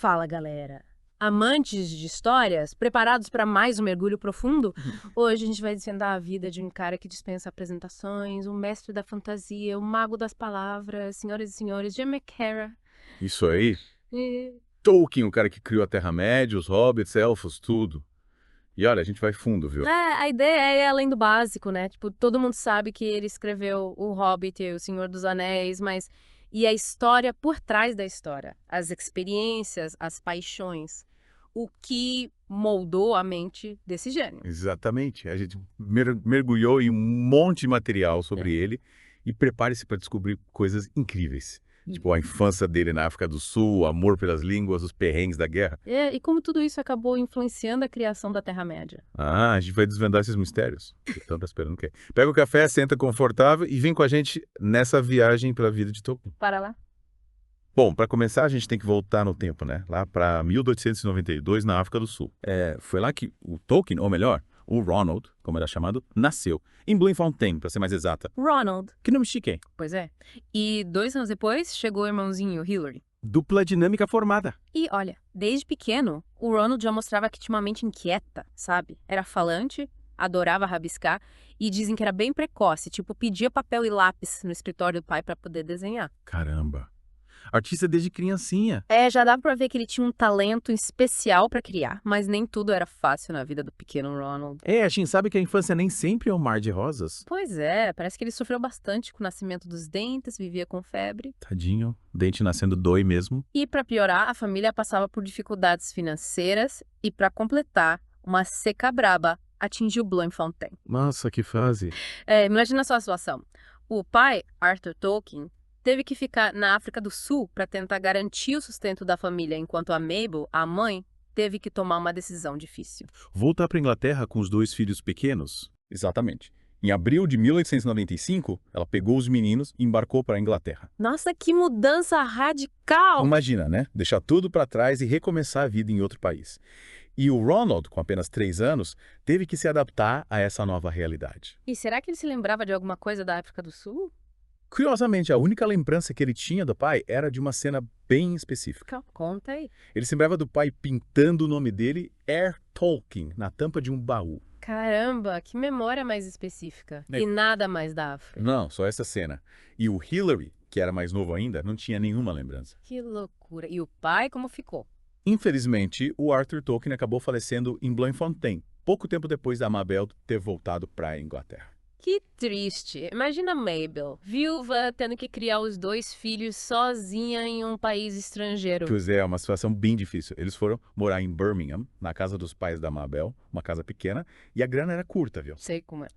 Fala, galera! Amantes de histórias, preparados para mais um mergulho profundo? Hoje a gente vai desvendar a vida de um cara que dispensa apresentações, um mestre da fantasia, o mago das palavras, senhoras e senhores, Jim McCara. Isso aí. E... Tolkien, o cara que criou a Terra-média, os hobbits, elfos, tudo. E olha, a gente vai fundo, viu? a ideia é ir além do básico, né? Tipo, todo mundo sabe que ele escreveu O Hobbit e O Senhor dos Anéis, mas... E a história por trás da história, as experiências, as paixões, o que moldou a mente desse gênio. Exatamente. A gente mergulhou em um monte de material É. sobre ele e prepare-se para descobrir coisas incríveis. Tipo, a infância dele na África do Sul, o amor pelas línguas, os perrengues da guerra. E como tudo isso acabou influenciando a criação da Terra-média. Ah, a gente vai desvendar esses mistérios. Então tá esperando o quê? Pega o café, senta confortável e vem com a gente nessa viagem pela vida de Tolkien. Para lá. Bom, para começar, a gente tem que voltar no tempo, né? Lá para 1892, na África do Sul. Foi lá que o Tolkien, ou melhor, o Ronald, como era chamado, nasceu. Em Bloemfontein, para ser mais exata. Ronald. Que nome chique, hein? Pois é. E 2 anos depois, chegou o irmãozinho Hillary. Dupla dinâmica formada. E olha, desde pequeno, o Ronald já mostrava que tinha uma mente inquieta, sabe? Era falante, adorava rabiscar e dizem que era bem precoce, tipo, pedia papel e lápis no escritório do pai para poder desenhar. Caramba. Artista desde criancinha. Já dava pra ver que ele tinha um talento especial pra criar, mas nem tudo era fácil na vida do pequeno Ronald. A gente sabe que a infância nem sempre é um mar de rosas. Pois é, parece que ele sofreu bastante com o nascimento dos dentes, vivia com febre. Tadinho, dente nascendo dói mesmo. E pra piorar, a família passava por dificuldades financeiras e pra completar, uma seca braba atingiu Bloemfontein. Nossa, que fase. Imagina só a situação. O pai, Arthur Tolkien, teve que ficar na África do Sul para tentar garantir o sustento da família, enquanto a Mabel, a mãe, teve que tomar uma decisão difícil. Voltar para Inglaterra com os 2 filhos pequenos? Exatamente. Em abril de 1895, ela pegou os meninos e embarcou para a Inglaterra. Nossa, que mudança radical! Imagina, né? Deixar tudo para trás e recomeçar a vida em outro país. E o Ronald, com apenas 3 anos, teve que se adaptar a essa nova realidade. E será que ele se lembrava de alguma coisa da África do Sul? Curiosamente, a única lembrança que ele tinha do pai era de uma cena bem específica. Conta aí. Ele se lembrava do pai pintando o nome dele, R. Tolkien, na tampa de um baú. Caramba, que memória mais específica. É. E nada mais da África. Não, só essa cena. E o Hillary, que era mais novo ainda, não tinha nenhuma lembrança. Que loucura. E o pai, como ficou? Infelizmente, o Arthur Tolkien acabou falecendo em Bloemfontein, pouco tempo depois da Mabel ter voltado para a Inglaterra. Que triste. Imagina Mabel, viúva, tendo que criar os 2 filhos sozinha em um país estrangeiro. Pois é, uma situação bem difícil. Eles foram morar em Birmingham, na casa dos pais da Mabel, uma casa pequena, e a grana era curta, viu? Sei como é.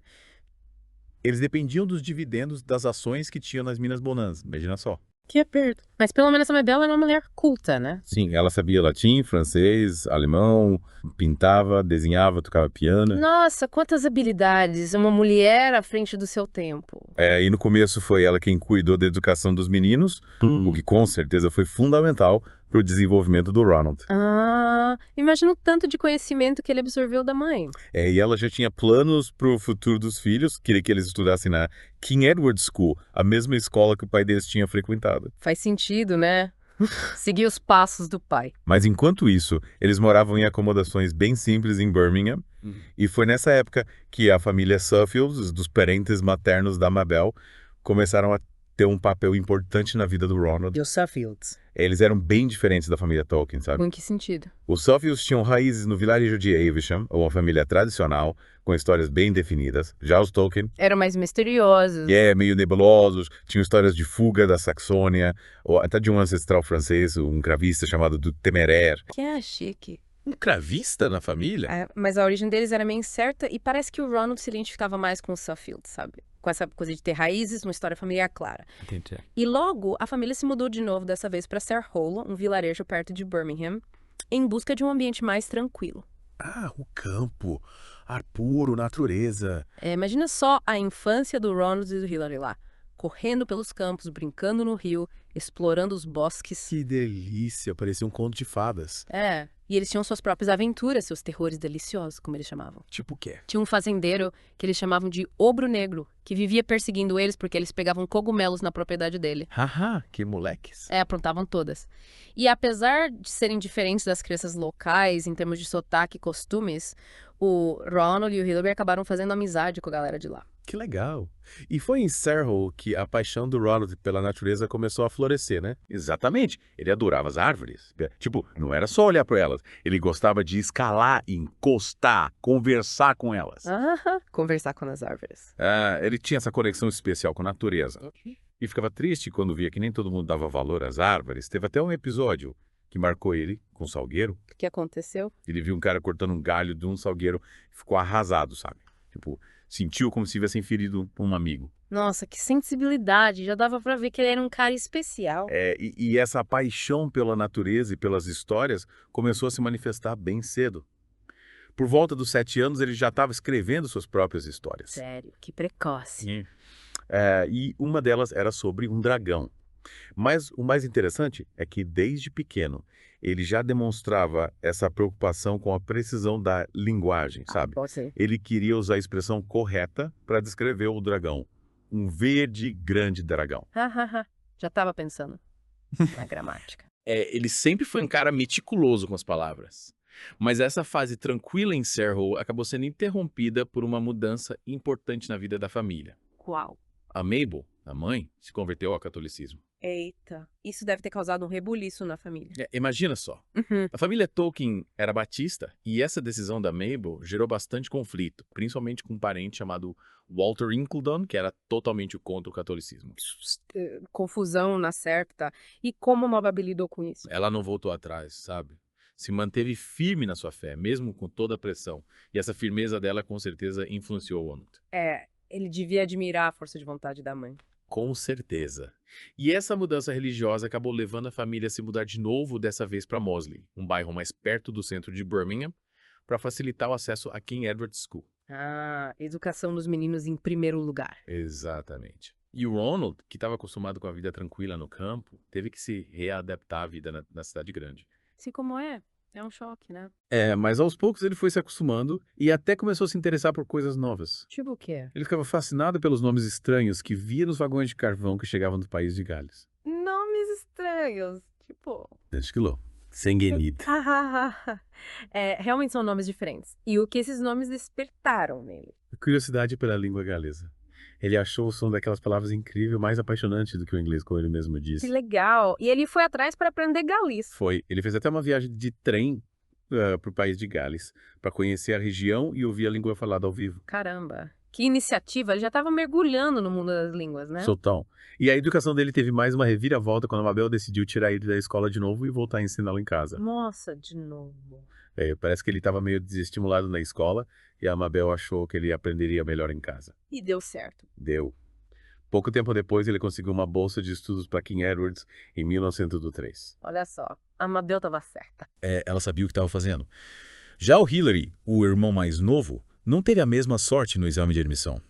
Eles dependiam dos dividendos das ações que tinham nas Minas Bonanza, imagina só. Que aperto. Mas pelo menos a Mabel era uma mulher culta, né? Sim, ela sabia latim, francês, alemão, pintava, desenhava, tocava piano. Nossa, quantas habilidades. Uma mulher à frente do seu tempo. E no começo foi ela quem cuidou da educação dos meninos, o que com certeza foi fundamental para o desenvolvimento do Ronald. Imagina o tanto de conhecimento que ele absorveu da mãe. E ela já tinha planos para o futuro dos filhos, queria que eles estudassem na King Edward School, a mesma escola que o pai deles tinha frequentado. Faz sentido, né? Seguir os passos do pai. Mas enquanto isso, eles moravam em acomodações bem simples em Birmingham, e foi nessa época que a família Suffield, dos parentes maternos da Mabel, começaram a ter um papel importante na vida do Ronald. E os Suffields? Eles eram bem diferentes da família Tolkien, sabe? Em que sentido? Os Suffields tinham raízes no vilarejo de Evesham, uma família tradicional, com histórias bem definidas. Já os Tolkien Eram mais misteriosos. meio nebulosos, tinham histórias de fuga da Saxônia, ou até de um ancestral francês, um cravista chamado do Temeraire. Que é chique. Um cravista na família? Mas a origem deles era meio incerta e parece que o Ronald se identificava mais com o Suffield, sabe? Com essa coisa de ter raízes, uma história familiar clara. Entendi. E logo, a família se mudou de novo, dessa vez para Sarehole, um vilarejo perto de Birmingham, em busca de um ambiente mais tranquilo. O campo, ar puro, natureza. Imagina só a infância do Ronald e do Hillary lá, correndo pelos campos, brincando no rio, explorando os bosques. Que delícia, parecia um conto de fadas. E eles tinham suas próprias aventuras, seus terrores deliciosos, como eles chamavam. Tipo o quê? Tinha um fazendeiro que eles chamavam de Ogro Negro, que vivia perseguindo eles porque eles pegavam cogumelos na propriedade dele. Haha, que moleques. Aprontavam todas. E apesar de serem diferentes das crianças locais em termos de sotaque e costumes, o Ronald e o Hillary acabaram fazendo amizade com a galera de lá. Que legal. E foi em Sarehole que a paixão do Ronald pela natureza começou a florescer, né? Exatamente. Ele adorava as árvores. Tipo, não era só olhar para elas. Ele gostava de escalar, encostar, conversar com elas. Conversar com as árvores. Ele tinha essa conexão especial com a natureza. E ficava triste quando via que nem todo mundo dava valor às árvores. Teve até um episódio que marcou ele com um salgueiro. O que aconteceu? Ele viu um cara cortando um galho de um salgueiro e ficou arrasado, sabe? Tipo, sentiu como se tivessem ferido um amigo. Nossa, que sensibilidade. Já dava pra ver que ele era um cara especial. E essa paixão pela natureza e pelas histórias começou a se manifestar bem cedo. Por volta dos 7 anos, ele já estava escrevendo suas próprias histórias. Sério, que precoce. E uma delas era sobre um dragão. Mas o mais interessante é que, desde pequeno, ele já demonstrava essa preocupação com a precisão da linguagem, sabe? Pode ser. Ele queria usar a expressão correta para descrever o dragão. Um verde grande dragão. Já tava pensando na gramática. Ele sempre foi um cara meticuloso com as palavras. Mas essa fase tranquila em Sarehole acabou sendo interrompida por uma mudança importante na vida da família. Qual? A Mabel, a mãe, se converteu ao catolicismo. Eita, isso deve ter causado um rebuliço na família. Imagina só. A família Tolkien era batista e essa decisão da Mabel gerou bastante conflito, principalmente com um parente chamado Walter Incledon, que era totalmente contra o catolicismo. Confusão na septa. E como a Mabel lidou com isso? Ela não voltou atrás, sabe? Se manteve firme na sua fé, mesmo com toda a pressão. E essa firmeza dela, com certeza, influenciou o Ronald. Ele devia admirar a força de vontade da mãe. Com certeza. E essa mudança religiosa acabou levando a família a se mudar de novo, dessa vez para Moseley, um bairro mais perto do centro de Birmingham, para facilitar o acesso a King Edward's School. Educação dos meninos em primeiro lugar. Exatamente. E o Ronald, que estava acostumado com a vida tranquila no campo, teve que se readaptar à vida na cidade grande. Assim como é um choque, né? Mas aos poucos ele foi se acostumando e até começou a se interessar por coisas novas. Tipo o quê? Ele ficava fascinado pelos nomes estranhos que via nos vagões de carvão que chegavam do país de Gales. Nomes estranhos, tipo... Desquilou. Sengenid. Realmente são nomes diferentes. E o que esses nomes despertaram nele? Curiosidade pela língua galesa. Ele achou o som daquelas palavras incrível, mais apaixonante do que o inglês, como ele mesmo disse. Que legal! E ele foi atrás para aprender galês. Foi. Ele fez até uma viagem de trem para o país de Gales, para conhecer a região e ouvir a língua falada ao vivo. Caramba! Que iniciativa! Ele já estava mergulhando no mundo das línguas, né? Soltão. E a educação dele teve mais uma reviravolta quando a Mabel decidiu tirar ele da escola de novo e voltar a ensiná-lo em casa. Nossa, de novo. Parece que ele estava meio desestimulado na escola e a Mabel achou que ele aprenderia melhor em casa. E deu certo. Deu. Pouco tempo depois, ele conseguiu uma bolsa de estudos para King Edward's em 1903. Olha só, a Mabel estava certa. Ela sabia o que estava fazendo. Já o Hillary, o irmão mais novo, não teve a mesma sorte no exame de admissão.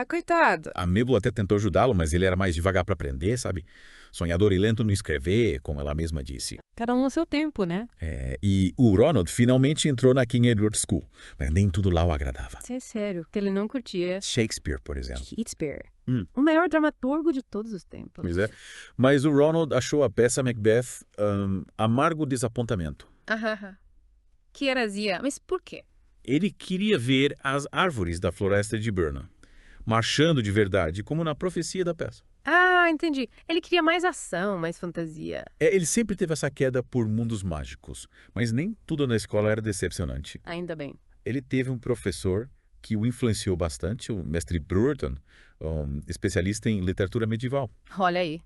Coitado. A Mabel até tentou ajudá-lo, mas ele era mais devagar para aprender, sabe? Sonhador e lento no escrever, como ela mesma disse. Cada um no seu tempo, né? E o Ronald finalmente entrou na King Edward School, mas nem tudo lá o agradava. Isso é sério, que ele não curtia. Shakespeare, por exemplo. Shakespeare. O maior dramaturgo de todos os tempos. Pois é. Mas o Ronald achou a peça Macbeth amargo desapontamento. Que heresia. Mas por quê? Ele queria ver as árvores da floresta de Burnham marchando de verdade, como na profecia da peça. Entendi. Ele queria mais ação, mais fantasia. Ele sempre teve essa queda por mundos mágicos, mas nem tudo na escola era decepcionante. Ainda bem. Ele teve um professor que o influenciou bastante, o mestre Brereton, especialista em literatura medieval. Olha aí.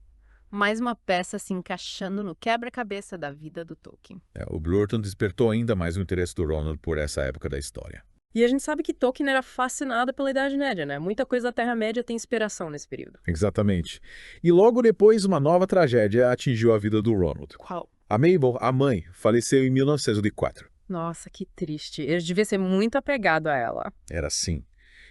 Mais uma peça se encaixando no quebra-cabeça da vida do Tolkien. O Brereton despertou ainda mais o interesse do Ronald por essa época da história. E a gente sabe que Tolkien era fascinado pela Idade Média, né? Muita coisa da Terra-média tem inspiração nesse período. Exatamente. E logo depois, uma nova tragédia atingiu a vida do Ronald. Qual? A Mabel, a mãe, faleceu em 1904. Nossa, que triste. Ele devia ser muito apegado a ela. Era assim.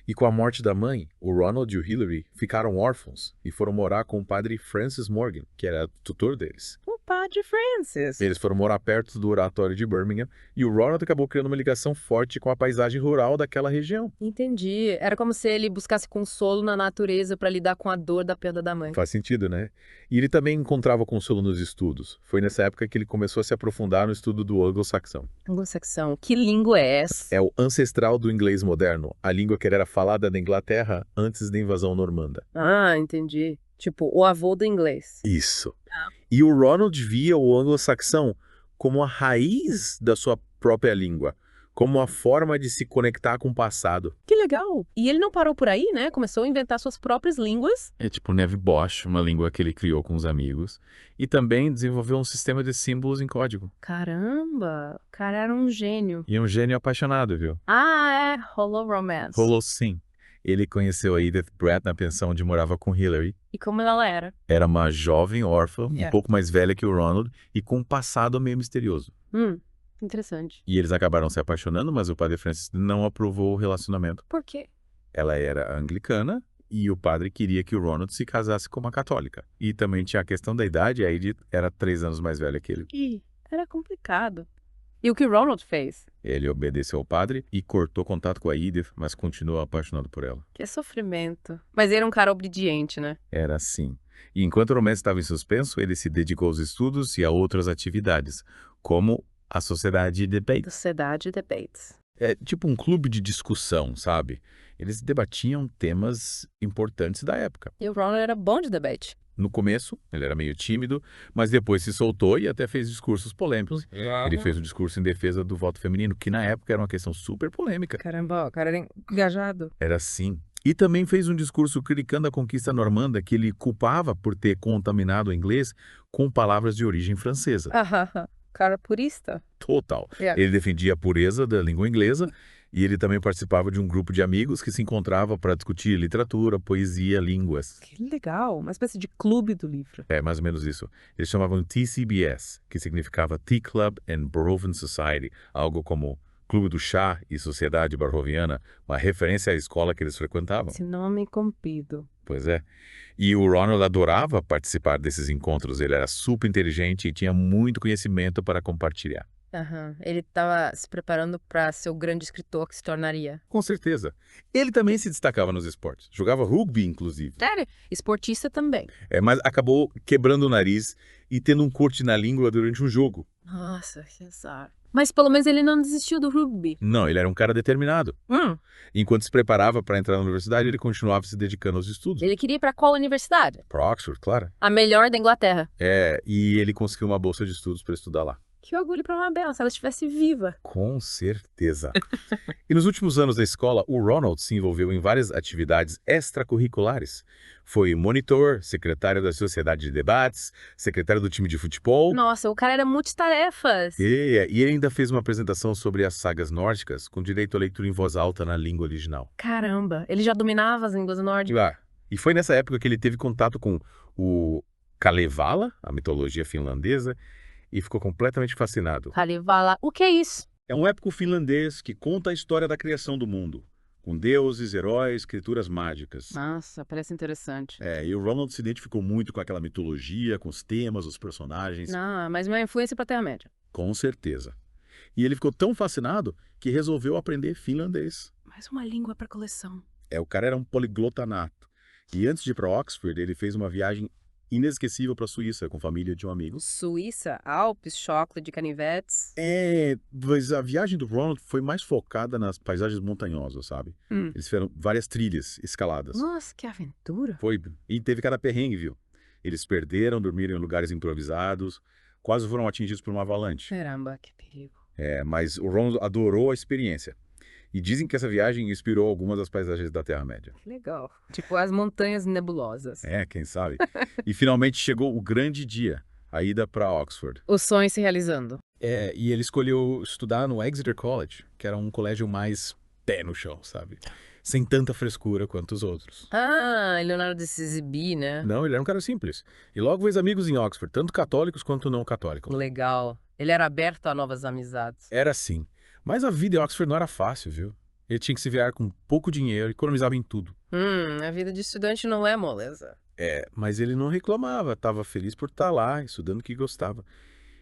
E com a morte da mãe, o Ronald e o Hillary ficaram órfãos e foram morar com o padre Francis Morgan, que era tutor deles. O Padre Francis. Eles foram morar perto do oratório de Birmingham e o Ronald acabou criando uma ligação forte com a paisagem rural daquela região. Entendi. Era como se ele buscasse consolo na natureza para lidar com a dor da perda da mãe. Faz sentido, né? E ele também encontrava consolo nos estudos. Foi nessa época que ele começou a se aprofundar no estudo do anglo-saxão. Anglo-saxão. Que língua é essa? É o ancestral do inglês moderno, a língua que era falada na Inglaterra antes da invasão normanda. Ah, entendi. Tipo, o avô do inglês. Isso. E o Ronald via o anglo-saxão como a raiz da sua própria língua, como uma forma de se conectar com o passado. Que legal. E ele não parou por aí, né? Começou a inventar suas próprias línguas. É tipo Neve Bosch, uma língua que ele criou com os amigos. E também desenvolveu um sistema de símbolos em código. Caramba, o cara era um gênio. E um gênio apaixonado, viu? Ah, é. Rolou romance. Rolou sim. Ele conheceu a Edith Brett na pensão onde morava com Hillary. E como ela era? Era uma jovem órfã, um Yeah. pouco mais velha que o Ronald e com um passado meio misterioso. Interessante. E eles acabaram se apaixonando, mas o padre Francis não aprovou o relacionamento. Por quê? Ela era anglicana e o padre queria que o Ronald se casasse com uma católica. E também tinha a questão da idade, a Edith era 3 anos mais velha que ele. Ih, era complicado. E o que Ronald fez? Ele obedeceu ao padre e cortou contato com a Edith, mas continuou apaixonado por ela. Que sofrimento. Mas ele era um cara obediente, né? Era assim. E enquanto o romance estava em suspenso, ele se dedicou aos estudos e a outras atividades, como a Sociedade de Debate. Sociedade Debates. É tipo um clube de discussão, sabe? Eles debatiam temas importantes da época. E o Ronald era bom de debate. No começo, ele era meio tímido, mas depois se soltou e até fez discursos polêmicos. Ele fez um discurso em defesa do voto feminino, que na época era uma questão super polêmica. Caramba, o cara era engajado. Era assim. E também fez um discurso criticando a conquista normanda, que ele culpava por ter contaminado o inglês com palavras de origem francesa. Cara purista. Total. Yeah. Ele defendia a pureza da língua inglesa e ele também participava de um grupo de amigos que se encontrava para discutir literatura, poesia, línguas. Que legal, uma espécie de clube do livro. É mais ou menos isso. Eles chamavam TCBS, que significava Tea Club and Barrovian Society, algo como Clube do Chá e Sociedade Barroviana, uma referência à escola que eles frequentavam. Esse nome comprido. Pois é. E o Ronald adorava participar desses encontros. Ele era super inteligente e tinha muito conhecimento para compartilhar. Ele estava se preparando para ser o grande escritor que se tornaria. Com certeza. Ele também se destacava nos esportes. Jogava rugby, inclusive. Sério? Esportista também. Mas acabou quebrando o nariz e tendo um corte na língua durante um jogo. Nossa, que azar. Mas pelo menos ele não desistiu do rugby. Não, ele era um cara determinado. Enquanto se preparava para entrar na universidade, ele continuava se dedicando aos estudos. Ele queria ir para qual universidade? Para Oxford, claro. A melhor da Inglaterra. E ele conseguiu uma bolsa de estudos para estudar lá. Que orgulho para Mabel, se ela estivesse viva. Com certeza. E nos últimos anos da escola, o Ronald se envolveu em várias atividades extracurriculares. Foi monitor, secretário da Sociedade de Debates, secretário do time de futebol. Nossa, o cara era multitarefas. E ele ainda fez uma apresentação sobre as sagas nórdicas, com direito a leitura em voz alta na língua original. Caramba, ele já dominava as línguas nórdicas. E foi nessa época que ele teve contato com o Kalevala, a mitologia finlandesa, e ficou completamente fascinado. Kalevala, o que é isso? É um épico finlandês que conta a história da criação do mundo, com deuses, heróis, criaturas mágicas. Nossa, parece interessante. E o Ronald se identificou muito com aquela mitologia, com os temas, os personagens. Não, mas uma influência para a Terra-média. Com certeza. E ele ficou tão fascinado que resolveu aprender finlandês. Mais uma língua para coleção. O cara era um poliglota nato. E antes de ir para Oxford, ele fez uma viagem inesquecível para a Suíça, com a família de um amigo. Suíça, Alpes, chocolate de canivetes. Mas a viagem do Ronald foi mais focada nas paisagens montanhosas, sabe? Eles fizeram várias trilhas, escaladas. Nossa, que aventura. Foi. E teve cada perrengue, viu? Eles perderam, dormiram em lugares improvisados, quase foram atingidos por uma avalanche. Caramba, que perigo. Mas o Ronald adorou a experiência. E dizem que essa viagem inspirou algumas das paisagens da Terra-média. Que legal. Tipo as montanhas nebulosas. Quem sabe? E finalmente chegou o grande dia, a ida para Oxford. O sonho se realizando. E ele escolheu estudar no Exeter College, que era um colégio mais pé no chão, sabe? Sem tanta frescura quanto os outros. Ele não era de se exibir, né? Não, ele era um cara simples. E logo fez amigos em Oxford, tanto católicos quanto não católicos. Legal. Ele era aberto a novas amizades. Era assim. Mas a vida em Oxford não era fácil, viu? Ele tinha que se virar com pouco dinheiro e economizava em tudo. A vida de estudante não é moleza. Mas ele não reclamava, estava feliz por estar lá, estudando o que gostava.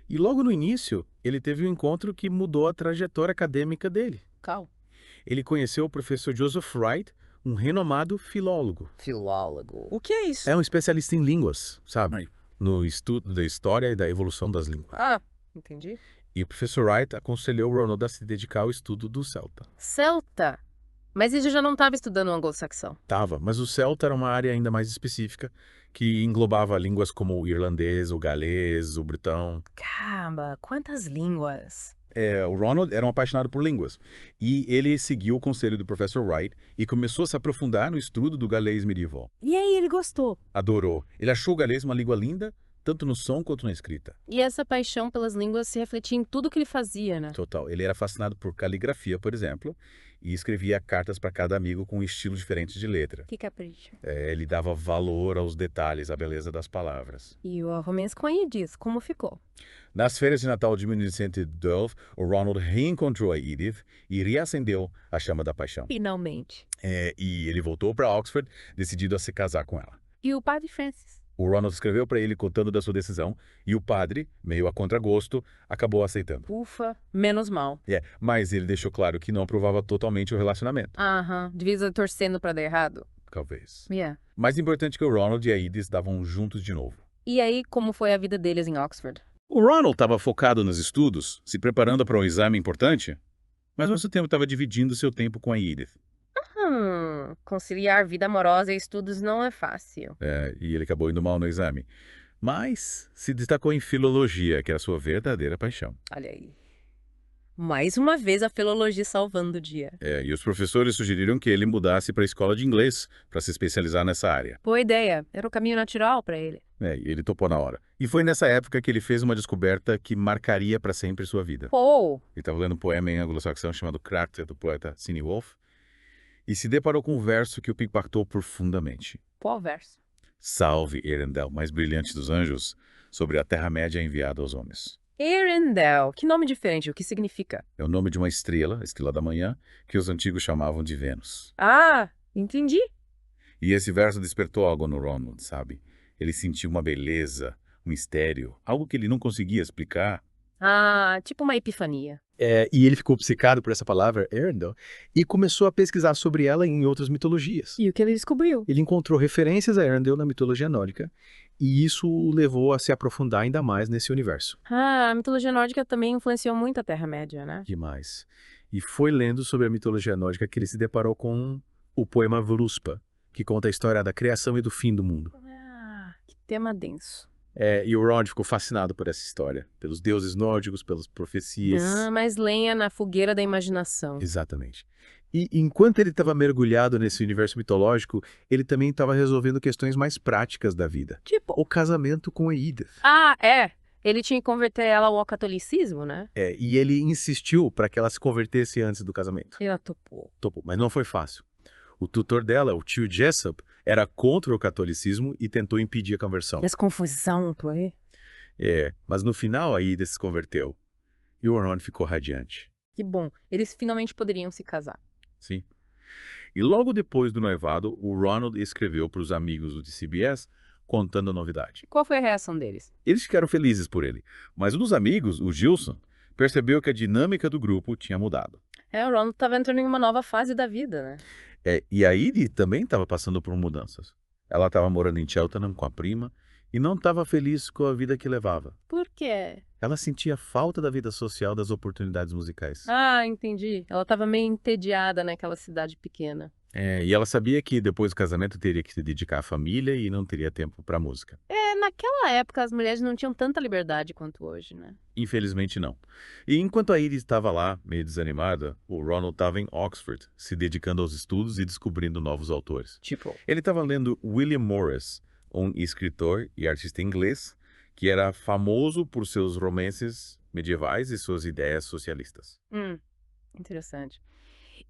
E logo no início, ele teve um encontro que mudou a trajetória acadêmica dele. Qual? Ele conheceu o professor Joseph Wright, um renomado filólogo. Filólogo. O que é isso? É um especialista em línguas, sabe? Ai. No estudo da história e da evolução das línguas. Ah, entendi. E o professor Wright aconselhou o Ronald a se dedicar ao estudo do celta. Celta. Mas ele já não estava estudando anglo-saxão. Tava, mas o celta era uma área ainda mais específica, que englobava línguas como o irlandês, o galês, o britão. Caramba, quantas línguas. O Ronald era um apaixonado por línguas, e ele seguiu o conselho do professor Wright e começou a se aprofundar no estudo do galês medieval. E aí ele gostou. Adorou. Ele achou o galês uma língua linda, tanto no som quanto na escrita. E essa paixão pelas línguas se refletia em tudo que ele fazia, né? Total. Ele era fascinado por caligrafia, por exemplo, e escrevia cartas para cada amigo com um estilo diferente de letra. Que capricho. Ele dava valor aos detalhes, à beleza das palavras. E o romance com a Edith, como ficou? Nas férias de Natal de 1912, o Ronald reencontrou a Edith e reacendeu a chama da paixão. Finalmente. E ele voltou para Oxford, decidido a se casar com ela. E o padre Francis? O Ronald escreveu para ele contando da sua decisão, e o padre, meio a contragosto, acabou aceitando. Ufa, menos mal. Mas ele deixou claro que não aprovava totalmente o relacionamento. Aham, devia estar torcendo pra dar errado. Talvez. Yeah. Mais importante que o Ronald e a Edith estavam juntos de novo. E aí, como foi a vida deles em Oxford? O Ronald estava focado nos estudos, se preparando para um exame importante, mas ao mesmo tempo estava dividindo seu tempo com a Edith. Conciliar vida amorosa e estudos não é fácil. E ele acabou indo mal no exame. Mas se destacou em filologia, que era a sua verdadeira paixão. Olha aí. Mais uma vez a filologia salvando o dia. E os professores sugeriram que ele mudasse para a escola de inglês para se especializar nessa área. Boa ideia. Era o caminho natural pra ele. E ele topou na hora. E foi nessa época que ele fez uma descoberta que marcaria para sempre sua vida. Pô! Ele estava lendo um poema em anglo-saxão chamado Cracked, do poeta Cine Wolf, e se deparou com um verso que o impactou profundamente. Qual verso? Salve, Erendel, mais brilhante dos anjos, sobre a Terra-média enviada aos homens. Erendel. Que nome diferente. O que significa? É o nome de uma estrela, a estrela da manhã, que os antigos chamavam de Vênus. Ah, entendi. E esse verso despertou algo no Ronald, sabe? Ele sentiu uma beleza, um mistério, algo que ele não conseguia explicar. Ah, tipo uma epifania. E ele ficou obcecado por essa palavra, Erendel, e começou a pesquisar sobre ela em outras mitologias. E o que ele descobriu? Ele encontrou referências a Erendel na mitologia nórdica, e isso o levou a se aprofundar ainda mais nesse universo. Ah, a mitologia nórdica também influenciou muito a Terra-média, né? Demais. E foi lendo sobre a mitologia nórdica que ele se deparou com o poema Völuspá, que conta a história da criação e do fim do mundo. Ah, que tema denso. E o Ronald ficou fascinado por essa história, pelos deuses nórdicos, pelas profecias. Mais lenha na fogueira da imaginação. Exatamente. E enquanto ele estava mergulhado nesse universo mitológico, ele também estava resolvendo questões mais práticas da vida. Tipo? O casamento com a Edith. Ah, é. Ele tinha que converter ela ao catolicismo, né? E ele insistiu para que ela se convertesse antes do casamento. Ela topou. Topou, mas não foi fácil. O tutor dela, o tio Jessup, era contra o catolicismo e tentou impedir a conversão. Essa confusão, tu aí? Mas no final a Edith se converteu. E o Ronald ficou radiante. Que bom. Eles finalmente poderiam se casar. Sim. E logo depois do noivado, o Ronald escreveu para os amigos do CBS contando a novidade. Qual foi a reação deles? Eles ficaram felizes por ele, mas um dos amigos, o Gilson, percebeu que a dinâmica do grupo tinha mudado. O Ronald estava entrando em uma nova fase da vida, né? E a Edith também estava passando por mudanças. Ela estava morando em Cheltenham com a prima e não estava feliz com a vida que levava. Por quê? Ela sentia falta da vida social, das oportunidades musicais. Ah, entendi. Ela estava meio entediada naquela cidade pequena. E ela sabia que depois do casamento teria que se dedicar à família e não teria tempo para música. Naquela época as mulheres não tinham tanta liberdade quanto hoje, né? Infelizmente não. E enquanto a Edith estava lá, meio desanimada, o Ronald estava em Oxford, se dedicando aos estudos e descobrindo novos autores. Tipo? Ele estava lendo William Morris, um escritor e artista inglês, que era famoso por seus romances medievais e suas ideias socialistas. Interessante.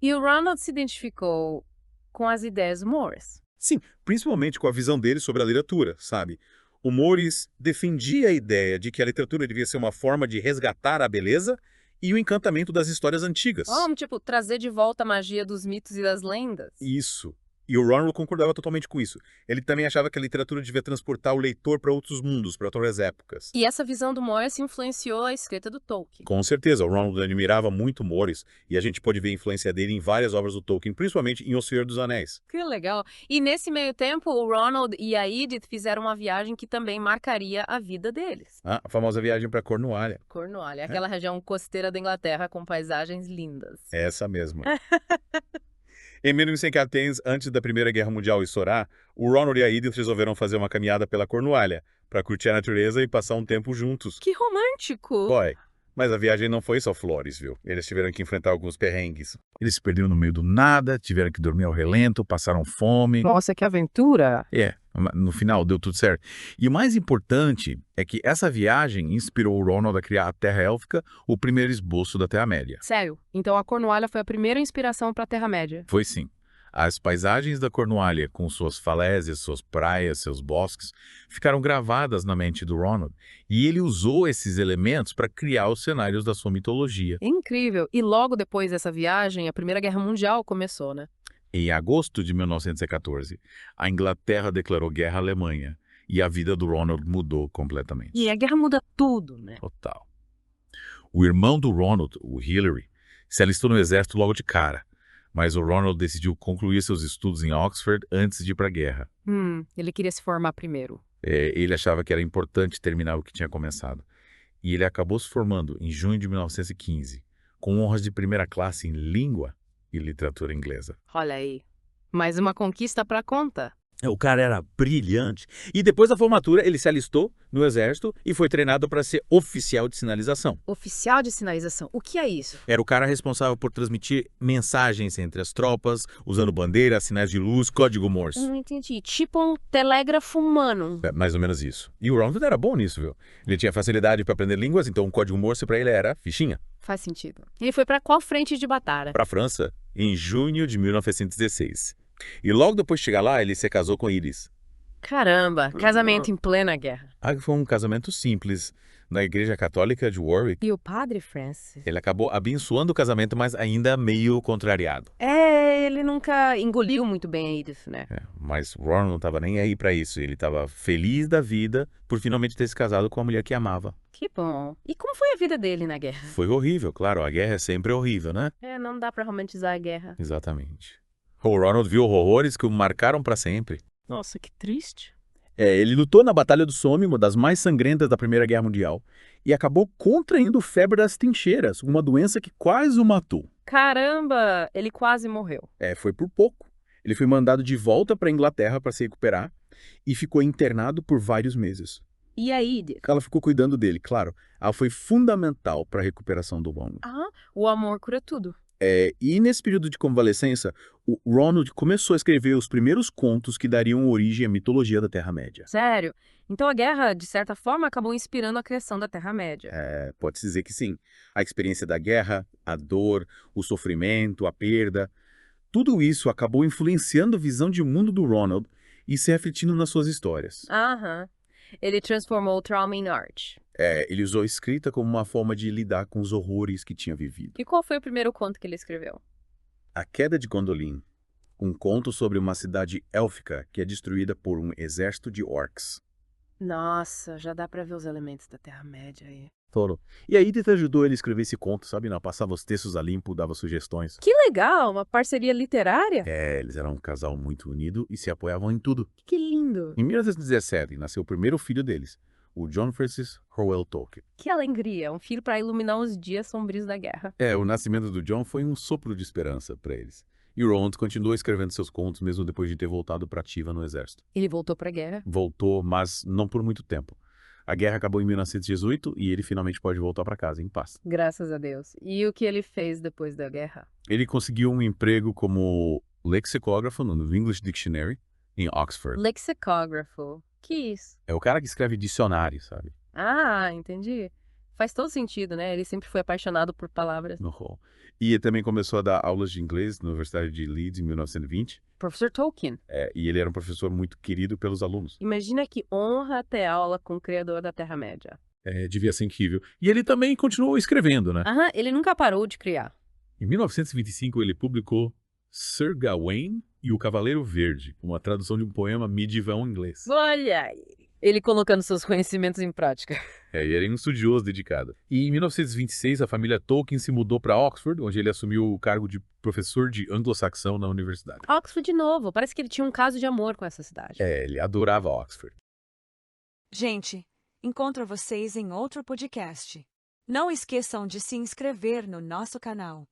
E o Ronald se identificou com as ideias do Morris. Sim, principalmente com a visão dele sobre a literatura, sabe? O Morris defendia a ideia de que a literatura devia ser uma forma de resgatar a beleza e o encantamento das histórias antigas. Tipo, trazer de volta a magia dos mitos e das lendas. Isso. E o Ronald concordava totalmente com isso. Ele também achava que a literatura devia transportar o leitor para outros mundos, para outras épocas. E essa visão do Morris influenciou a escrita do Tolkien. Com certeza, o Ronald admirava muito Morris, e a gente pode ver a influência dele em várias obras do Tolkien, principalmente em O Senhor dos Anéis. Que legal. E nesse meio tempo, o Ronald e a Edith fizeram uma viagem que também marcaria a vida deles. A famosa viagem para Cornualha. Cornualha, aquela região costeira da Inglaterra com paisagens lindas. Essa mesma. Em 1914, antes da Primeira Guerra Mundial estourar, o Ronald e a Edith resolveram fazer uma caminhada pela Cornualha, para curtir a natureza e passar um tempo juntos. Que romântico! Foi. Mas a viagem não foi só flores, viu? Eles tiveram que enfrentar alguns perrengues. Eles se perderam no meio do nada, tiveram que dormir ao relento, passaram fome. Nossa, que aventura! No final deu tudo certo. E o mais importante é que essa viagem inspirou o Ronald a criar a Terra Élfica, o primeiro esboço da Terra-média. Sério, então a Cornualha foi a primeira inspiração para a Terra-média. Foi sim. As paisagens da Cornualha, com suas falésias, suas praias, seus bosques, ficaram gravadas na mente do Ronald, e ele usou esses elementos para criar os cenários da sua mitologia. Incrível! E logo depois dessa viagem, a Primeira Guerra Mundial começou, né? Em agosto de 1914, a Inglaterra declarou guerra à Alemanha, e a vida do Ronald mudou completamente. E a guerra muda tudo, né? Total. O irmão do Ronald, o Hillary, se alistou no exército logo de cara, mas o Ronald decidiu concluir seus estudos em Oxford antes de ir para a guerra. Ele queria se formar primeiro. Ele achava que era importante terminar o que tinha começado. E ele acabou se formando em junho de 1915, com honras de primeira classe em língua e literatura inglesa. Olha aí, mais uma conquista para conta. O cara era brilhante. E depois da formatura, ele se alistou no exército e foi treinado para ser oficial de sinalização. Oficial de sinalização, o que é isso? Era o cara responsável por transmitir mensagens entre as tropas, usando bandeiras, sinais de luz, código Morse. Não entendi. Tipo um telégrafo humano. É mais ou menos isso. E o Ronald era bom nisso, viu? Ele tinha facilidade para aprender línguas, então o código Morse para ele era fichinha. Faz sentido. Ele foi para qual frente de batalha? Para a França, em junho de 1916. E logo depois de chegar lá, ele se casou com Iris. Caramba, casamento em plena guerra. Foi um casamento simples, na Igreja Católica de Warwick. E o padre Francis? Ele acabou abençoando o casamento, mas ainda meio contrariado. Ele nunca engoliu muito bem a Edith, né? Mas Ron não estava nem aí para isso. Ele estava feliz da vida por finalmente ter se casado com a mulher que amava. Que bom. E como foi a vida dele na guerra? Foi horrível, claro. A guerra é sempre horrível, né? Não dá pra romantizar a guerra. Exatamente. O Ronald viu horrores que o marcaram para sempre. Nossa, que triste. Ele lutou na Batalha do Somme, uma das mais sangrentas da Primeira Guerra Mundial, e acabou contraindo febre das trincheiras, uma doença que quase o matou. Caramba, ele quase morreu. Foi por pouco. Ele foi mandado de volta para a Inglaterra para se recuperar e ficou internado por vários meses. E a Edith? Ela ficou cuidando dele, claro. Ela foi fundamental para a recuperação do Ronald. O amor cura tudo. E nesse período de convalescença, o Ronald começou a escrever os primeiros contos que dariam origem à mitologia da Terra-média. Sério? Então a guerra, de certa forma, acabou inspirando a criação da Terra-média. Pode-se dizer que sim. A experiência da guerra, a dor, o sofrimento, a perda, tudo isso acabou influenciando a visão de mundo do Ronald e se refletindo nas suas histórias. Ele transformou o trauma em arte. Ele usou a escrita como uma forma de lidar com os horrores que tinha vivido. E qual foi o primeiro conto que ele escreveu? A Queda de Gondolin, um conto sobre uma cidade élfica que é destruída por um exército de orcs. Nossa, já dá pra ver os elementos da Terra-média aí. Toro. E a Edith ajudou ele a escrever esse conto, sabe? Ela passava os textos a limpo, dava sugestões. Que legal, uma parceria literária. Eles eram um casal muito unido e se apoiavam em tudo. Que lindo. Em 1917, nasceu o primeiro filho deles, o John Francis Howell Tolkien. Que alegria, um filho para iluminar os dias sombrios da guerra. O nascimento do John foi um sopro de esperança para eles. E o Ronald continuou escrevendo seus contos mesmo depois de ter voltado para ativa no exército. Ele voltou para a guerra? Voltou, mas não por muito tempo. A guerra acabou em 1918 e ele finalmente pode voltar para casa em paz. Graças a Deus. E o que ele fez depois da guerra? Ele conseguiu um emprego como lexicógrafo no English Dictionary em Oxford. Lexicógrafo? Que isso? É o cara que escreve dicionário, sabe? Entendi. Faz todo sentido, né? Ele sempre foi apaixonado por palavras. E ele também começou a dar aulas de inglês na Universidade de Leeds em 1920. Professor Tolkien. E ele era um professor muito querido pelos alunos. Imagina que honra ter aula com o criador da Terra-média. Devia ser incrível. E ele também continuou escrevendo, né? Ele nunca parou de criar. Em 1925 ele publicou Sir Gawain E o Cavaleiro Verde, uma tradução de um poema medieval em inglês. Olha aí, ele colocando seus conhecimentos em prática. Ele era um estudioso dedicado. E em 1926, a família Tolkien se mudou para Oxford, onde ele assumiu o cargo de professor de anglo-saxão na universidade. Oxford de novo, parece que ele tinha um caso de amor com essa cidade. Ele adorava Oxford. Gente, encontro vocês em outro podcast. Não esqueçam de se inscrever no nosso canal.